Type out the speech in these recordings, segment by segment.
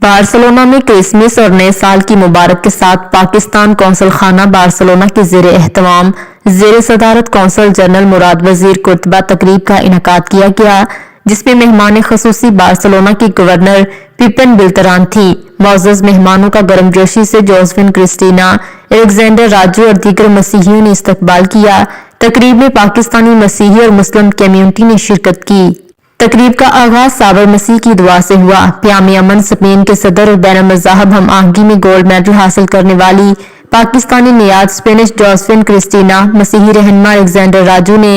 Barcelona में Christmas और नए साल की मुबारक के साथ पाकिस्तान कौंसल खाना बार्सिलोना के ज़ेर एहतमाम ज़ेर सदारत कौंसल जनरल मुराद वजीर कुर्तबा तकरीब का इनकाद किया गया, जिसमें मेहमान खसूसी बार्सिलोना की गवर्नर पिपन बिल्तरान थी। मौजूद मेहमानों का गर्मजोशी से जोसेफिन क्रिस्टीना, एलेक्जेंडर राजू और दीगर मसीहियों ने इस्तकबाल किया। तकरीब में पाकिस्तानी मसीही और मुस्लिम कम्युनिटी ने शिरकत की। तकरीब का आगाज साबर मसीह की दुआ से हुआ। प्यामे अमन स्पेन के सदर और बैन मज़ाहब हम आहंगी में गोल्ड मेडल हासिल करने वाली पाकिस्तानी नियाद स्पेनिश जोसेफिन क्रिस्टीना, मसीही रहनुमा एलेक्जेंडर राजू ने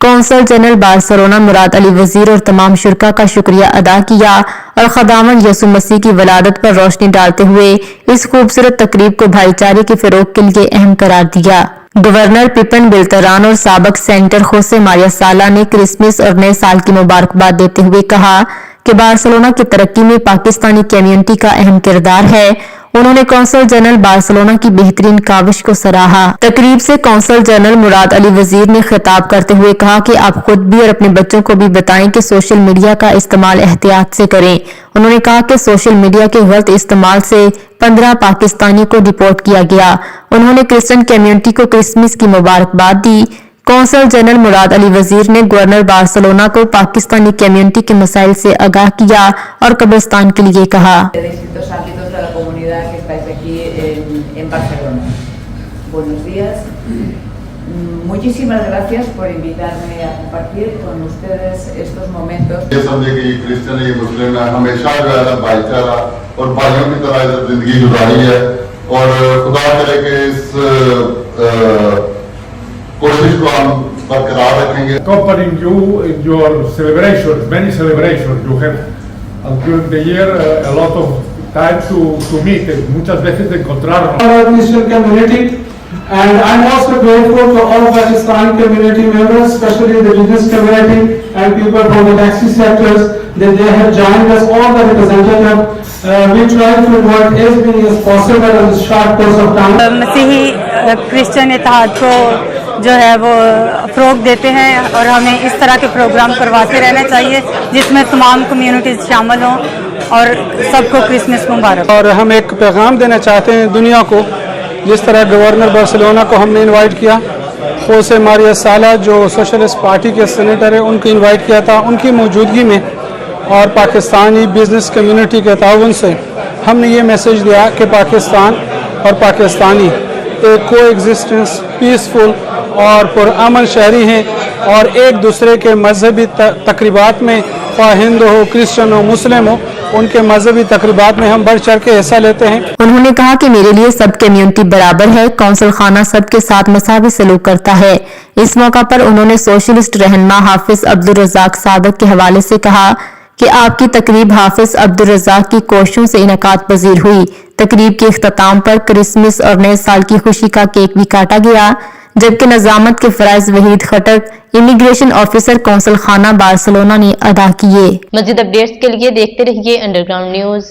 consul general Barcelona Murad Ali वजीर और तमाम शुरका का शुक्रिया अदा किया और खुदावंद यसु मसीह की वलादत पर रोशनी डालते हुए इस खूबसूरत तकरीब को भाईचारे के फरोग के लिए अहम करार दिया। गवर्नर पिपन बिल्तरान और साबक सेनेटर होसे मारिया साला ने क्रिसमस और नए साल की मुबारकबाद देते हुए कहा कि बार्सिलोना की तरक्की में पाकिस्तानी कम्युनिटी का अहम किरदार है। उन्होंने कौंसल जनरल बार्सिलोना की बेहतरीन काविश को सराहा। तकरीब से कौंसल जनरल मुराद अली वजीर ने खिताब करते हुए कहा कि आप खुद भी और अपने बच्चों को भी बताएं कि सोशल मीडिया का इस्तेमाल एहतियात से करें। उन्होंने कहा कि सोशल मीडिया के गलत इस्तेमाल से 15 पाकिस्तानी को डिपोर्ट किया गया। उन्होंने क्रिश्चियन कम्युनिटी को क्रिसमस की मुबारकबाद दी। कौंसल जनरल मुराद अली वजीर ने गवर्नर बार्सिलोना को पाकिस्तानी कम्युनिटी के मसाइल से आगाह किया और कब्रिस्तान के लिए कहा। Buenos días. Muchísimas gracias por invitarme a compartir con ustedes estos momentos. ये समझे कि क्रिश्चियन ये मुस्लिम ने हमेशा जो है ना भाईचारा और भाइयों की तरह जिंदगी गुजारी है और खुदा करे कि इस कोशिश को हम बरकरार रखेंगे। Accompanying you in your celebrations, many celebrations you have during the year, a lot of time to meet, muchas veces de encontrarnos. Our Christian community, and I'm also grateful to all Pakistani community members, especially the business community and people from the taxi sectors, that they have joined us, all the representatives. We try to work as many as possible in this short course of time. मसीही Christian इत्तेहाद को जो है वो फ़रोग़ देते हैं और हमें इस तरह के प्रोग्राम करवाते रहना चाहिए जिसमें तमाम कम्युनिटीज़ शामिल हों और सबको क्रिसमस मुबारक। और हम एक पैगाम देना चाहते हैं दुनिया को, जिस तरह गवर्नर बार्सिलोना को हमने इनवाइट किया, होसे मारिया साला जो सोशलिस्ट पार्टी के सेनेटर है उनको इनवाइट किया था, उनकी मौजूदगी में और पाकिस्तानी बिजनेस कम्युनिटी के ताउन से हमने ये मैसेज दिया कि पाकिस्तान और पाकिस्तानी एक को एग्जिस्टेंस पीसफुल और पुरअमन शहरी हैं और एक दूसरे के मजहबी तकरीबात में, ख्वाह हिंदू हो, क्रिश्चियन हो, मुस्लिम हो, उनके मजहबी तकरीबात में हम बढ़ चढ़ के हिस्सा लेते हैं। उन्होंने कहा कि मेरे लिए सब कम्युनिटी बराबर है, कौंसल खाना सबके साथ मसावी सलूक करता है। इस मौका पर उन्होंने सोशलिस्ट रहनुमा हाफिज अब्दुल रज़ाक सादक के हवाले से कहा कि आपकी तकरीब हाफिज अब्दुल रज़ाक की कोशिशों से इनकाद पजीर हुई। तकरीब के इख्तिताम पर क्रिसमस और नए साल की खुशी का केक भी काटा गया, जबकि नजामत के फराइज वहीद खटक इमिग्रेशन ऑफिसर कौंसल खाना बार्सिलोना ने अदा किए। मज़ीद अपडेट्स के लिए देखते रहिए अंडरग्राउंड न्यूज।